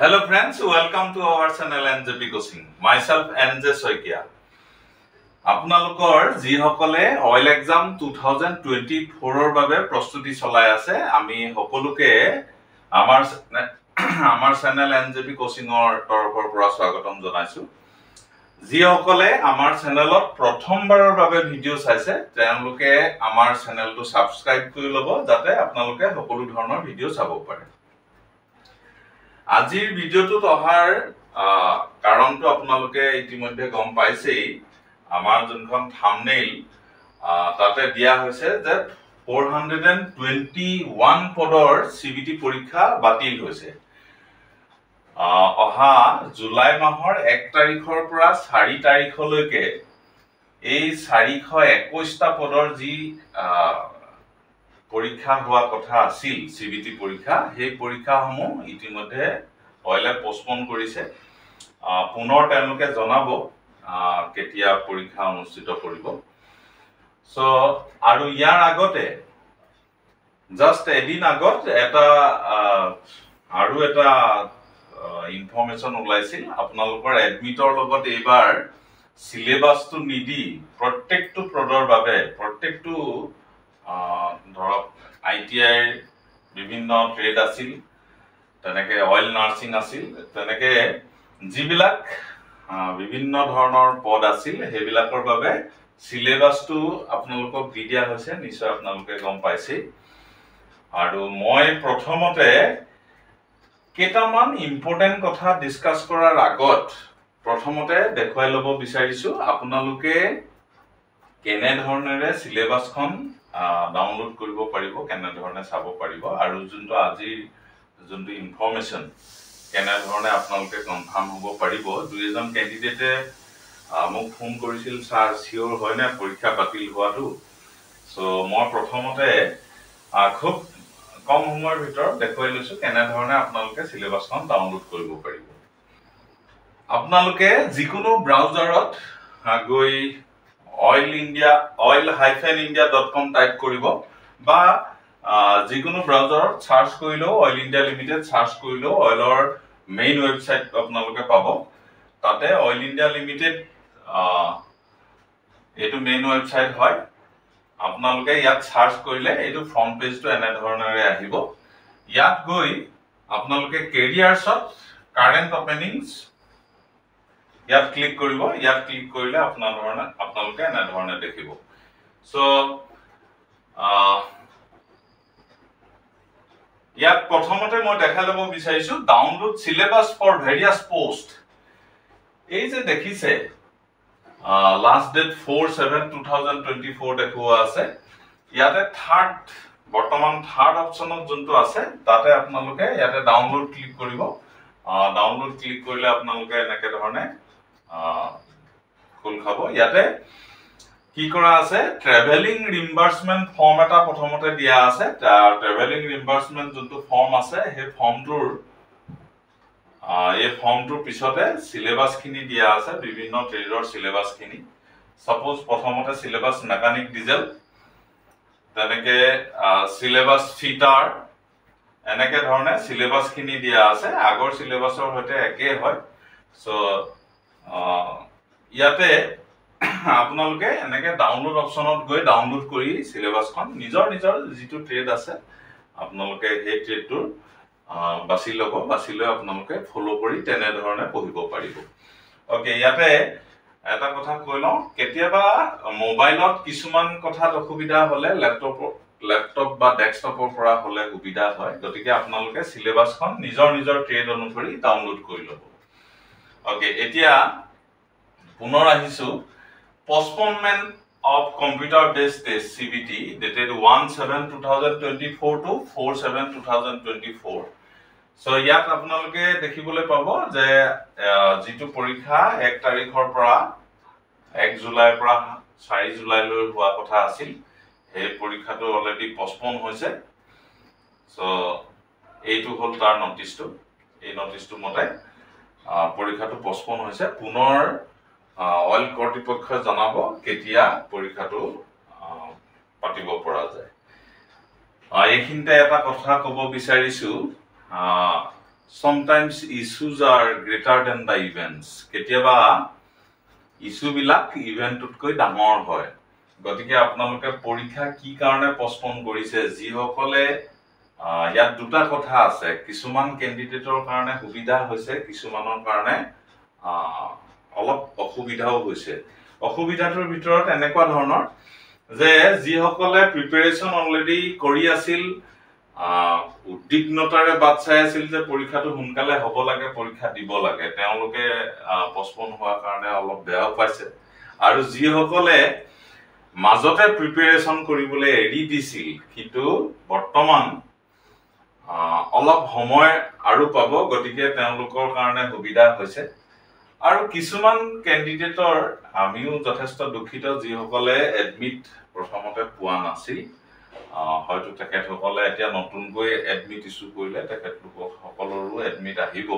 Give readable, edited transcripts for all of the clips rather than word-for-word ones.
Hello friends, welcome to our channel NJP Coaching. Myself NJ Soikia. আপোনালোকৰ যিসকলে oil exam 2024 ৰ বাবে প্ৰস্তুতি চলাই আছে আমি সকলোকে আমাৰ চেনেল NJP Coaching ৰ তৰফৰ পৰা স্বাগতম জনাইছো যিসকলে আমাৰ চেনেলত প্ৰথমবাৰৰ বাবে ভিডিও চাইছে তেওঁলোকে আমাৰ চেনেলটো সাবস্ক্ৰাইব কৰি ল'ব যাতে আপোনালোকে সকলো ধৰণৰ ভিডিও চাব পাৰে আজিৰ ভিডিওটোত অহাৰ কাৰণটো আপোনালোকে ইতিমধ্যে গম পাইছেই আমাৰ যোনখন থাম্বনেইল তাতে দিয়া হৈছে যে 421 পদৰ সিবিটি পৰীক্ষা বাতিল হৈছে অহা জুলাই মাহৰ 1 তাৰিখৰ পৰা 4 তাৰিখলৈকে এই 421টা পদৰ যি পৰীক্ষা হোৱা কথা আছিল সিবিটি পৰীক্ষা সেই পৰীক্ষাসমূহ ইতিমধ্যে অইলে পোষ্টপন কৰিছে পুনৰ তেওঁলোকে জনাব কেতিয়া পৰীক্ষা অনুষ্ঠিত কৰিব সো আৰু ইয়াৰ আগতে জাস্ট এদিন আগত এটা ইনফৰমেশন ওলাইছিল আপোনালোকৰ এডমিটৰ লগত এবাৰ সিলেবাসটো নিদি প্ৰত্যেকটো পদৰ বাবে প্ৰত্যেকটো ধৰক আইটিআই বিভিন্ন ট্ৰেড আছিল তেনেকে অইল নাৰ্সিং আছিল তেনেকে যিবিলাক বিভিন্ন ধৰণৰ পদ আছিল হেবিলাকৰ বাবে সিলেবাসটো আপোনালোকক দি দিয়া হৈছে নিশ্চয় আপোনালোকে গম পাইছে আৰু মই প্ৰথমতে কেইটামান ইম্পৰ্টেন্ট কথা ডিসকাস কৰাৰ আগত প্ৰথমতে দেখুৱাই ল'ব বিচাৰিছো আপোনালোকে কেনে ধৰণেৰে সিলেবাসখন ডাউনলোড কৰিব পাৰিব কেনে ধৰণে চাব পাৰিব আৰু যোনটো আজি যোনটো ইনফৰমেশন কেনে ধৰণে আপোনালোকে কনফাৰ্ম হ'ব পাৰিব দুইজন ক্যান্ডিডেটে মোক ফোন কৰিছিল স্যাৰ সিওৰ হয়নে পৰীক্ষা বাতিল হোৱাটো সো মই প্ৰথমতে খুব কম সময়ৰ ভিতৰত দেখুৱাই লৈছো কেনে ধৰণে আপোনালোকে সিলেবাসখন ডাউনলোড কৰিব পাৰিব আপোনালোকে যিকোনো ব্ৰাউজাৰত গৈ oil-india.com টাইপ কৰিব বা যিকোনো ব্ৰাউজাৰত সাৰ্চ কৰিলেও অইল ইন্ডিয়া লিমিটেড সাৰ্চ কৰিলেও অইলৰ মেইন ওয়েবসাইট আপোনালোকে পাব তাতে অইল ইন্ডিয়া লিমিটেড এটো মেইন ওয়েবসাইট হয় আপোনালোকে ইয়াত সাৰ্চ কৰিলে এটো ফ্ৰন্ট পেজটো এনে ধৰণেৰে আহিব ইয়াত গৈ আপোনালোকে কেৰিয়াৰছত কাৰেন্ট ওপেনিংছ ইয়াত ক্লিক কৰিব ইয়াত ক্লিক কৰিলে আপোনালোকে এনে ধৰণে দেখিব সো ইয়াত প্ৰথমতে মই দেখা ল'ব বিচাৰিছো ডাউনলোড সিলেবাস ফৰ ভেৰিয়াস পোষ্ট এই যে দেখিছে লাষ্ট ডেট 4/7/2024 দেখুৱা আছে ইয়াতে বৰ্তমান থাৰ্ড অপচনত যোনটো আছে তাতে আপোনালোকে ইয়াতে ডাউনলোড ক্লিক কৰিব ডাউনলোড ক্লিক কৰিলে আপোনালোকে এনেকে ধৰণে খুল খাব ইয়াতে কি কৰা আছে ট্ৰেভেলিং ৰিম্বাৰ্সমেন্ট ফৰ্ম এটা প্ৰথমতে দিয়া আছে ট্ৰেভেলিং ৰিম্বাৰ্সমেন্ট যোনটো ফৰ্ম আছে সেই ফৰ্মটোৰ পিছতে সিলেবাস খিনি দিয়া আছে বিভিন্ন ট্ৰেডৰ সিলেবাস খিনি সাপোজ প্ৰথমতে সিলেবাস মেকানিক ডিজেল তেনেকে সিলেবাস ফিটাৰ এনেকে ধৰণে সিলেবাস খিনি দিয়া আছে আগৰ সিলেবাসৰ হৈতে একে হয় সো ইয়াতে আপোনালোকে এনেকে ডাউনলোড অপচনত গৈ ডাউনলোড কৰি সিলেবাসখন নিজৰ যিটো ট্ৰেড আছে আপোনালোকে সেই ট্ৰেডটোৰ বাছি ল'ব বাছি লৈ আপোনালোকে ফলো কৰি তেনে ধৰণে পঢ়িব পাৰিব ওকে ইয়াতে এটা কথা কৈ লওঁ কেতিয়াবা মোবাইলত কিছুমান কথাত অসুবিধা হলে ল্যাপটপ বা ডেস্কটপৰ পৰা হলে সুবিধা হয় গতিকে আপোনালোকে সিলেবাসখন নিজৰ ট্ৰেড অনুসৰি ডাউনলোড কৰি ল'ব ওকে এতিয়া পুনৰ আহিছো postponement of computer based test CBT dated 1/7/2024 to 4/7/2024 so ইয়াত আপোনালোকে দেখিবলৈ পাব যে যিটো পৰীক্ষা 1 তাৰিখৰ পৰা 1 জুলাইৰ পৰা 4 জুলাইলৈ হোৱা কথা আছিল এই পৰীক্ষাটো অলৰেডি পোষ্টপন হৈছে সো এইটো হল তাৰ নটিছটো এই নটিছটো মতে পৰীক্ষাটো পোষ্টপন হৈছে পুনৰ অইল কৰ্তৃপক্ষই জনাব কেতিয়া পৰীক্ষাটো পাতিব পৰা যায় এইখিনতে এটা কথা ক'ব বিচাৰিছো sometimes issues are greater than the events. কেতিয়াবা ইস্যু বিলাক ইভেন্টতকৈ ডাঙৰ হয় গতিকে আপোনালোকে পৰীক্ষা কি কাৰণে পষ্টপন কৰিছে যিসকলে ইয়াত দুটা কথা আছে কিছুমান ক্যান্ডিডেটৰ কাৰণে সুবিধা হৈছে কিছুমানৰ কাৰণে অলপ অসুবিধাও হৈছে অসুবিধাটোৰ ভিতৰত এনেকুৱা ধৰণৰ যে যিসকলে প্ৰিপাৰেচন অলৰেডি কৰি আছিল উদ্বিগ্নতাৰে বাট চাই আছিল যে পৰীক্ষাটো সোনকালে হ'ব লাগে পৰীক্ষা দিব লাগে তেওঁলোকে পষ্টপন হোৱাৰ কাৰণে অলপ বেয়া পাইছে আৰু যিসকলে মাজতে প্ৰিপাৰেচন কৰিবলৈ এৰি দিছিল কিন্তু বৰ্তমান অলপ সময় আৰু পাব গতিকে তেওঁলোকৰ কাৰণে সুবিধা হৈছে আৰু কিছুমান ক্যান্ডিডেটৰ আমিও যথেষ্ট দুখিত যিসকলে এডমিট প্ৰথমতে পোৱা নাছিল হয়তো তেখেতসকলে এতিয়া নতুনকৈ এডমিট ইস্যু কৰিলে তেখেতলোক সকলৰো এডমিট আহিব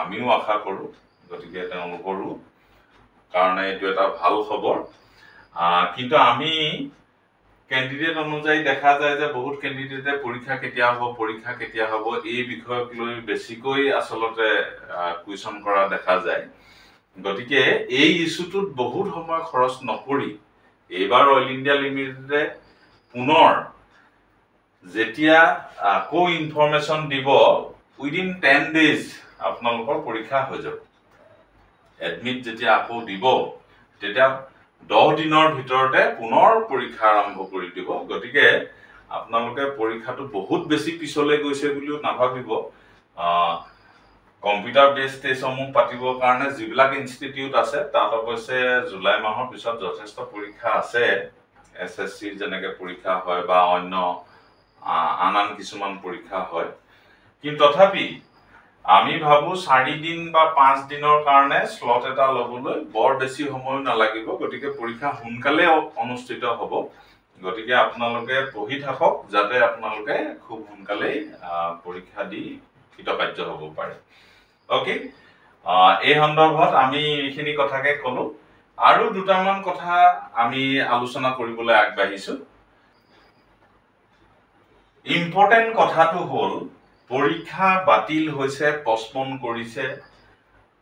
আমিও আশা কৰো গতিকে তেওঁলোকৰো কাৰণে এইটো এটা ভাল খবৰ কিন্তু আমি ক্যান্ডিডেট অনুযায়ী দেখা যায় যে বহুত ক্যান্ডিডেটে পৰীক্ষা কেতিয়া হ'ব এই বিষয়ক লৈ বেছিকৈ আসলতে কুৱেশ্যন কৰা দেখা যায় গতিকে এই ইস্যুটোত বহুত সময় খৰচ নকৰি এইবাৰ অল ইণ্ডিয়া লিমিটেডে পুনৰ যেতিয়া আকৌ ইনফৰমেশন দিব উইদিন 10 ডেজ আপোনালোকৰ পৰীক্ষা হৈ যাব এডমিট যেতিয়া আকৌ দিব তেতিয়া 10 দিনৰ ভিতৰতে পুনৰ পৰীক্ষা আৰম্ভ কৰি দিব গতিকে আপোনালোকে পৰীক্ষাটো বহুত বেছি পিছলৈ গৈছে বুলিও নাভাবিব কম্পিউটাৰ বেস টেষ্টসমূহ পাতিবৰ কাৰণে যিবিলাক ইনষ্টিটিউট আছে তাত অৱশ্যে জুলাই মাহৰ পিছত যথেষ্ট পৰীক্ষা আছে এসএসসি যেনেকৈ পৰীক্ষা হয় বা অন্য আন কিছুমান পৰীক্ষা হয় কিন্তু তথাপি আমি ভাবো 4 দিন বা 5 দিনৰ কাৰণে স্লট এটা লবলৈ বৰ বেছি সময় নালাগিব গতিকে পৰীক্ষা সোনকালে অনুষ্ঠিত হ'ব গতিকে আপোনালোকে পঢ়ি থাকক যাতে আপোনালোকে খুব সোনকালে পৰীক্ষা দি কৃতকাৰ্য হ'ব পাৰে ওকে এই সন্দৰ্ভত আমি এইখিনি কথাকে কলো আৰু দুটামান কথা আমি আলোচনা কৰিবলৈ আগবাঢ়িছো ইম্পৰ্টেন্ট কথাটো হ'ল পৰীক্ষা বাতিল হৈছে পষ্টপন কৰিছে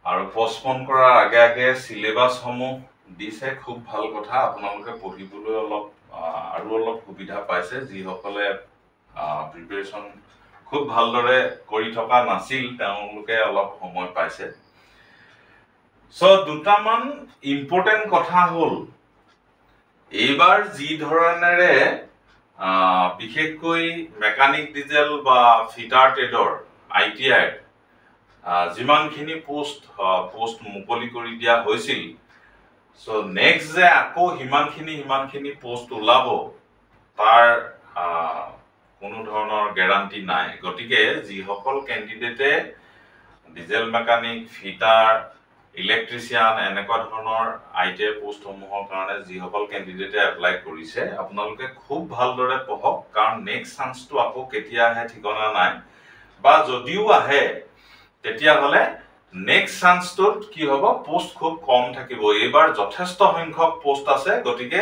আৰু পষ্টপন কৰাৰ আগে আগে সিলেবাস সমূহ দিছে খুব ভাল কথা আপোনালোকে পঢ়িবলৈ অলপ সুবিধা পাইছে যিসকলে প্ৰিপাৰেচন খুব ভালদৰে কৰি থকা নাছিল তেওঁলোকে অলপ সময় পাইছে সো দুটামান ইম্পৰ্টেন্ট কথা হ'ল এইবাৰ যি ধৰণেৰে বিশেষকৈ মেকানিক ডিজেল বা ফিটাৰ ট্ৰেডৰ আইটিআই যিমানখিনি পোষ্ট মুকলি কৰি দিয়া হৈছিল সো নেক্সট যে আকৌ হিমানখিনি পোষ্ট ওলাব তাৰ কোনো ধৰণৰ গ্যাৰান্টি নাই গতিকে যিসকল ক্যান্ডিডেটে ডিজেল মেকানিক ফিটাৰ ইলেক্ট্ৰিচিয়ান এনেকুৱা ধৰণৰ আইটিআই পোষ্টসমূহৰ কাৰণে যিসকল ক্যান্ডিডেটে এপ্লাই কৰিছে আপোনালোকে খুব ভালদৰে পঢ়ক কাৰণ নেক্সট চান্সটো আকৌ কেতিয়া আহে ঠিকনা নাই বা যদিও আহে তেতিয়া হলে নেক্সট চান্সটোত কি হ'ব পোষ্ট খুব কম থাকিব এইবাৰ যথেষ্ট সংখ্যক পোষ্ট আছে গতিকে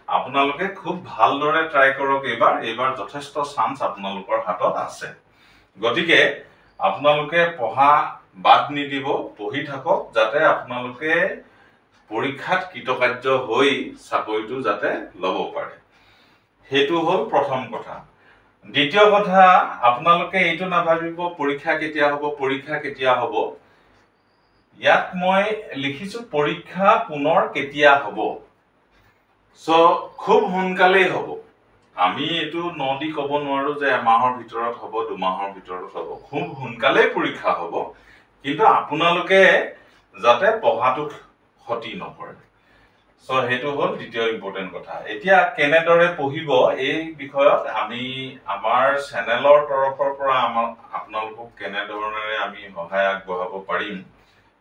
আপোনালোকে খুব ভালদৰে ট্ৰাই কৰক এইবাৰ যথেষ্ট চান্স আপোনালোকৰ হাতত আছে গতিকে আপোনালোকে পঢ়া বাদ নিদিব পঢ়ি থাকক যাতে আপোনালোকে পৰীক্ষাত কৃতকাৰ্য হৈ চাকৰিটো যাতে লব পাৰে হেতু হ'ল প্ৰথম কথা দ্বিতীয় কথা আপোনালোকে এইটো নাভাবিব পৰীক্ষা কেতিয়া হ'ব ইয়াত মই লিখিছো পৰীক্ষা পুনৰ কেতিয়া হ'ব সো খুব সোনকালেই হ'ব আমি এটো নদি ক'ব নোৱাৰো যে এমাহৰ ভিতৰত হ'ব দুমাহৰ ভিতৰত হ'ব খুব সোনকালেই পৰীক্ষা হ'ব কিন্তু আপোনালোকে যাতে পঢ়াটো ক্ষতি নকৰে সো হেতু হ'ল দ্বিতীয় ইম্পৰ্টেন্ট কথা এতিয়া কেনেদৰে পঢ়িব এই বিষয়ত আমি আমাৰ চেনেলৰ তৰফৰ পৰা আপোনালোকক কেনেদৰে আমি সহায় আগবঢ়াব পাৰিম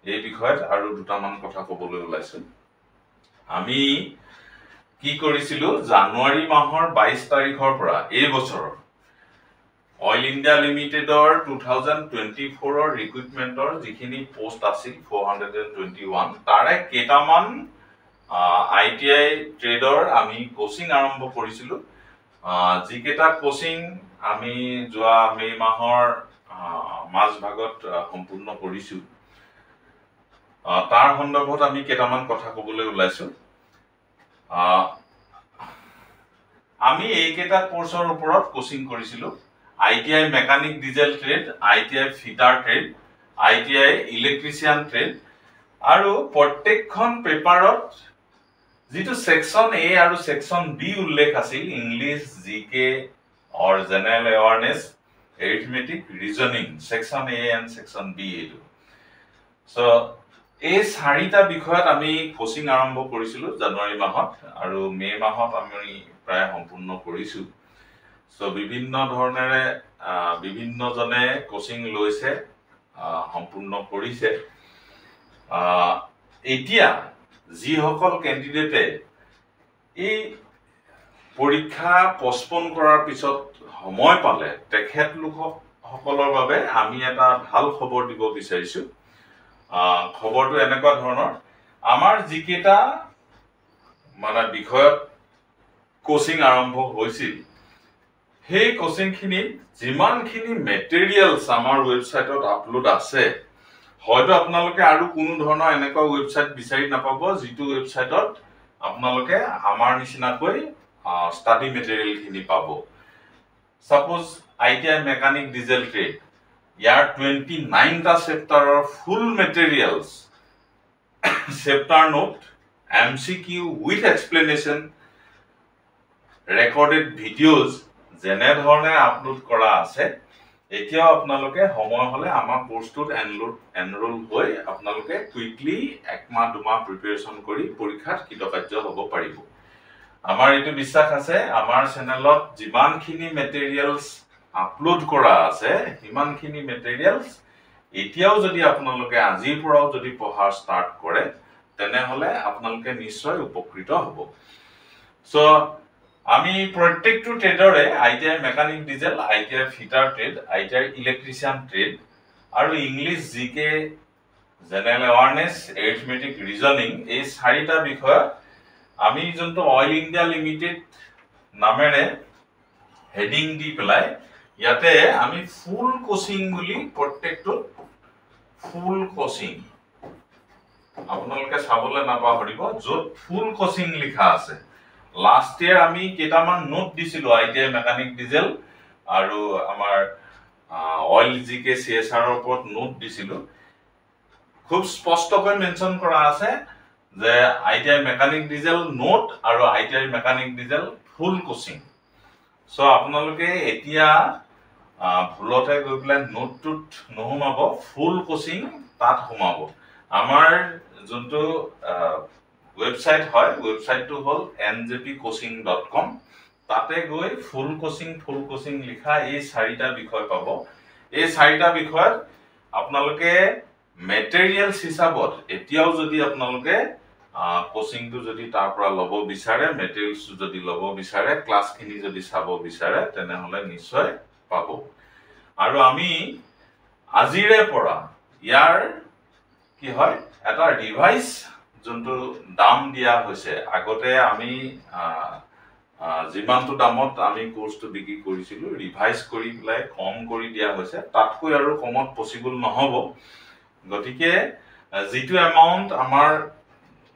এই বিষয়ত আৰু দুটামান কথা ক'বলৈ ওলাইছো আমি কি কৰিছিলো জানুৱাৰী মাহৰ 22 তাৰিখৰ পৰা এই বছৰৰ অইল ইণ্ডিয়া লিমিটেডৰ 2024 ৰিক্ৰুটমেন্টৰ যিখিনি পোষ্ট আছিল 421 তাৰে কেইটামান আইটিআই ট্ৰেডৰ আমি কোচিং আৰম্ভ কৰিছিলো যিকেইটা কোচিং আমি যোৱা মে মাহৰ মাজ ভাগত সম্পূৰ্ণ কৰিছো তাৰ সন্দৰ্ভত আমি কেইটামান কথা ক'বলৈ ওলাইছো আমি এইকেইটা কোৰ্সৰ ওপৰত কোচিং কৰিছিলো ITI mechanic diesel trade ITI fitter trade ITI electrician trade আৰু প্ৰত্যেকখন পেপাৰত যিটো সেকশন A আৰু সেকশন B উল্লেখ আছিল ইংলিশ জিকে or general awareness arithmetic reasoning section A and section B edu so এই চাৰিটা বিষয়ত আমি কোচিং আৰম্ভ কৰিছিলো জানুৱাৰী মাহত আৰু মে মাহত আমি প্ৰায় সম্পূৰ্ণ কৰিছো সো বিভিন্ন ধৰণেৰে বিভিন্ন জনে কোচিং লৈছে সম্পূৰ্ণ কৰিছে এতিয়া যি সকল ক্যান্ডিডেটে এই পৰীক্ষা পোষ্টপোন কৰাৰ পিছত সময় পালে তেখেত লোকসকলৰ বাবে আমি এটা ভাল খবৰ দিব বিচাৰিছো খবৰটো এনেকুৱা ধৰণৰ আমাৰ যিকেইটা মানে বিষয়ত কোচিং আৰম্ভ হৈছিল সেই কোচিংখিনি যিমানখিনি মেটেৰিয়েলছ আমাৰ ওয়েবসাইটত আপলোড আছে হয়তো আপোনালোকে আৰু কোনো ধৰণৰ এনেকুৱা ওয়েবসাইট বিচাৰি নাপাব যিটো ওয়েবসাইটত আপোনালোকে আমাৰ নিচিনাকৈ study material খিনি পাবো suppose ITI mechanic diesel trade ইয়াৰ 29 টা চেপ্টাৰৰ full materials chapter note MCQ with explanation recorded videos যেনে ধৰণে আপলোড কৰা আছে এতিয়াও আপোনালোকে সময় হলে আমাৰ কোৰ্সটোত এনৰোল হৈ আপোনালোকে কুইকলি একমাহ দুমাহ প্ৰিপাৰেচন কৰি পৰীক্ষাত কৃতকাৰ্য হ'ব পাৰিব আমাৰ এটো বিশ্বাস আছে আমাৰ চেনেলত যিমানখিনি মেটেৰিয়েলছ আপলোড কৰা আছে হিমানখিনি মেটেৰিয়েলছ এতিয়াও যদি আপোনালোকে আজিৰ পৰাও যদি পঢ়া ষ্টাৰ্ট কৰে তেনে হলে আপোনালোকে নিশ্চয় উপকৃত হ'ব সো আমি প্ৰত্যেকটো ট্ৰেডৰে ITI mechanic diesel ITI fitter trade ITI electrician trade আৰু ইংলিশ জিকে জেনাৰেল এৱাৰনেস এৰিথমেটিক ৰিজনিং এই চাৰিটা বিষয় আমি যোনটো অইল ইন্ডিয়া লিমিটেড নামেৰে হেডিং দি পেলাই ইয়াতে আমি ফুল কোচিং বুলি প্ৰত্যেকটো ফুল কোচিং আপোনালোকে চাবলৈ নাপাহৰিব যত ফুল কোচিং লিখা আছে লাষ্ট ইয়াৰ আমি কেইটামান নোট দিছিলো ITI মেকানিক ডিজেল আৰু আমাৰ অইল জিকে CSR ৰ ওপৰত নোট দিছিলো খুব স্পষ্টকৈ মেনশন কৰা আছে যে ITI মেকানিক ডিজেল নোট আৰু ITI মেকানিক ডিজেল ফুল কোচিং সো আপোনালোকে এতিয়া ভুলতে গৈ পেলাই নোটটোত নহমাব ফুল কোচিং তাত হমাব আমাৰ যোনটো ওয়েবসাইট হয় ওয়েবসাইটটো হল njpcoaching.com তাতে গৈ ফুল কোচিং লিখা এই চাৰিটা বিষয় পাব এই চাৰিটা বিষয়ত আপোনালোকে মেটেৰিয়েলছ হিচাপত এতিয়াও যদি আপোনালোকে কোচিংটো যদি তাৰ পৰা লব বিচাৰে মেটেৰিয়েলছ যদি লব বিচাৰে ক্লাছখিনি যদি চাব বিচাৰে তেনে হলে নিশ্চয় পাব আৰু আমি আজিৰে পৰা ইয়াৰ কি হয় এটা ৰিভাইজ যোনটো দাম দিয়া হৈছে আগতে আমি যিমানটো দামত আমি কোৰ্সটো বিক্ৰী কৰিছিলো ৰিভাইজ কৰি পেলাই কম কৰি দিয়া হৈছে তাতকৈ আৰু কমত পসিবল নহব গতিকে যিটো এমাউন্ট আমাৰ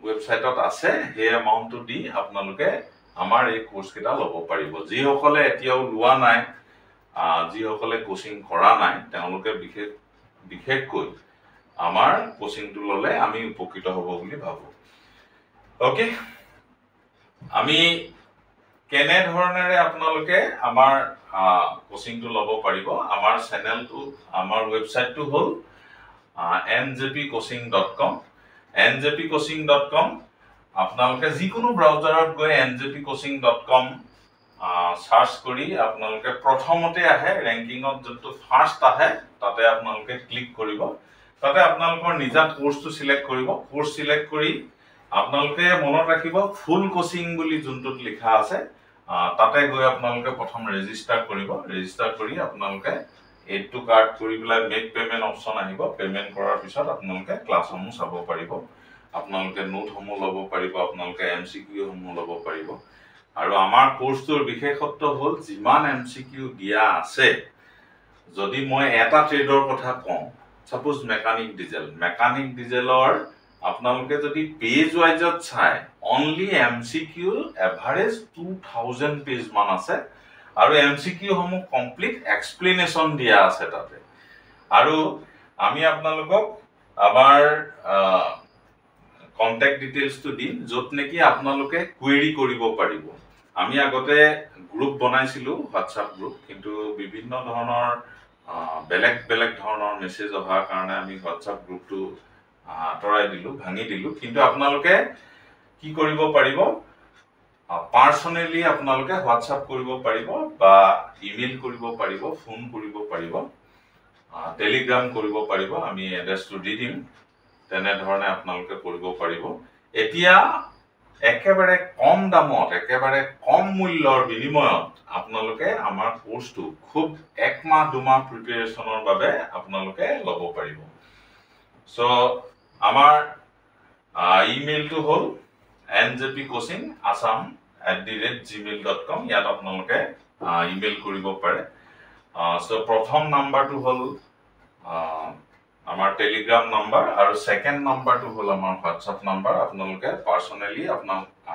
ওয়েবসাইটত আছে সেই এমাউন্টটো দি আপোনালোকে আমাৰ এই কোৰ্স কেটা লব পাৰিব যি সকলে এতিয়াও লোৱা নাই যি সকলে কোচিং কৰা নাই তেওঁলোকে বিশেষকৈ আমাৰ কোচিংটো ললে আমি উপকৃত হ'ব বুলি ভাবো ওকে আমি কেনে ধৰণেৰে আপোনালোকে আমাৰ কোচিংটো লব পাৰিব আমাৰ চেনেলটো আমাৰ ওয়েবসাইটটো হল njpcoaching.com njpcoaching.com আপোনালোকে যিকোনো ব্ৰাউজাৰত গৈ njpcoaching.com সাৰ্চ কৰি আপোনালোকে প্ৰথমতে আহে ৰেংকিংত যোনটো ফাৰ্স্ট আহে তাতে আপোনালোকে ক্লিক কৰিব তাতে আপোনালোকৰ নিজা কোৰ্সটো সিলেক্ট কৰিব কোৰ্স সিলেক্ট কৰি আপোনালোকে মনত ৰাখিব ফুল কোচিং বুলি যোনটোত লিখা আছে তাতে গৈ আপোনালোকে প্ৰথম ৰেজিষ্টাৰ কৰিব ৰেজিষ্টাৰ কৰি আপোনালোকে এড টু কাৰ্ট কৰি পেলাই মেক পেমেন্ট অপচন আহিব পেমেন্ট কৰাৰ পিছত আপোনালোকে ক্লাছসমূহ চাব পাৰিব আপোনালোকে নোটসমূহ ল'ব পাৰিব আপোনালোকে MCQ সমূহ ল'ব পাৰিব আৰু আমাৰ কোৰ্সটোৰ বিশেষত্ব হল যিমান MCQ দিয়া আছে যদি মই এটা ট্ৰেডৰ কথা কওঁ, সাপোজ মেকানিক ডিজেলৰ আপোনালোকে যদি পেজ ৱাইজত চাই অনলি MCQ এভাৰেজ 2000 পেজ মান আছে আৰু MCQ সমূহ কমপ্লিট এক্সপ্লেনেশ্যন দিয়া আছে তাতে। আৰু আমি আপোনালোকক আমাৰ কন্টেক্ট ডিটেইলছটো দিম য'ত নেকি আপোনালোকে কুৱেৰি কৰিব পাৰিব। আমি আগতে গ্ৰুপ বনাইছিলোঁ, হোৱাটছআপ গ্ৰুপ, কিন্তু বিভিন্ন ধৰণৰ বেলেগ ধৰণৰ মেছেজ অহাৰ কাৰণে আমি হোৱাটছআপ গ্ৰুপটো আঁতৰাই দিলোঁ, ভাঙি দিলোঁ। কিন্তু আপোনালোকে কি কৰিব পাৰিব, পাৰ্চনেলি আপোনালোকে হোৱাটছআপ কৰিব পাৰিব বা ইমেইল কৰিব পাৰিব, ফোন কৰিব পাৰিব, টেলিগ্ৰাম কৰিব পাৰিব, আমি এড্ৰেছটো দি দিম। তেনেধৰণে আপোনালোকে কৰিব পাৰিব। এতিয়া একেবাৰে কম দামত, একেবাৰে কম মূল্যৰ বিনিময়ত আপোনালোকে আমাৰ কোৰ্সটো খুব 1 মাহ 2 মাহ প্ৰিপাৰেচনৰ বাবে আপোনালোকে ল'ব পাৰিব। সো আমাৰ ইমেইলটো হ'ল njpcoaching@assam@gmail.com। ইয়াত আপোনালোকে ইমেইল কৰিব পাৰে। সো প্ৰথম নাম্বাৰটো হ'ল আমাৰ টেলিগ্ৰাম নাম্বাৰ আৰু সেকেন্ড নাম্বাৰটো হ'ল আমাৰ হোৱাটছআপ নাম্বাৰ। আপোনালোকে পাৰ্সনেলি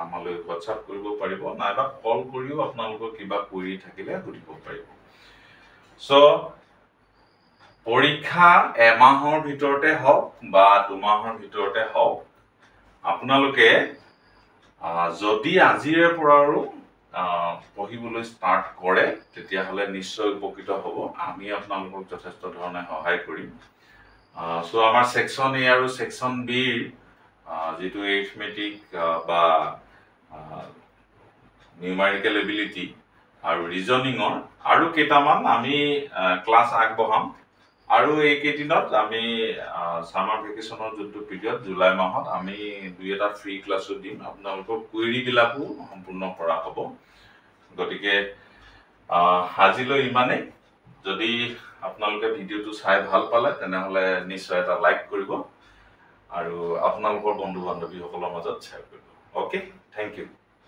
আমালৈ হোৱাটছআপ কৰিব পাৰিব, নাইবা কল কৰিও আপোনালোকৰ কিবা কুৱেৰি থাকিলে সুধিব পাৰিব। সো পৰীক্ষা এমাহৰ ভিতৰতে হওক বা 2 মাহৰ ভিতৰতে হওক, আপোনালোকে যদি আজিৰে পৰা আৰু পঢ়িবলৈ ষ্টাৰ্ট কৰে তেতিয়াহ'লে নিশ্চয় উপকৃত হ'ব। আমি আপোনালোকক যথেষ্ট ধৰণে সহায় কৰিম। সো আমাৰ সেকশন এ আৰু সেকশন বিৰ যেটো এৰিথমেটিক বা নিউমেৰিকেল এবিলিটি আৰু ৰিজনিঙৰ আৰু কেইটামান আমি ক্লাছ আগবঢ়াম। আৰু এই কেইদিনত আমি সামাৰ ভেকেশনৰ যেটো পিৰিয়ড জুলাই মাহত আমি 2-এটা ফ্ৰী ক্লাছও দিম। আপোনালোকৰ কুৱেৰি বিলাকো সম্পূৰ্ণ কৰা হ'ব। গতিকে আজিলৈ ইমানেই। যদি আপোনালোকে ভিডিওটো চাই ভাল পালে তেনেহ'লে নিশ্চয় এটা লাইক কৰিব আৰু আপোনালোকৰ বন্ধু বান্ধৱীসকলৰ মাজত শ্বেয়াৰ কৰিব। Okay, thank U.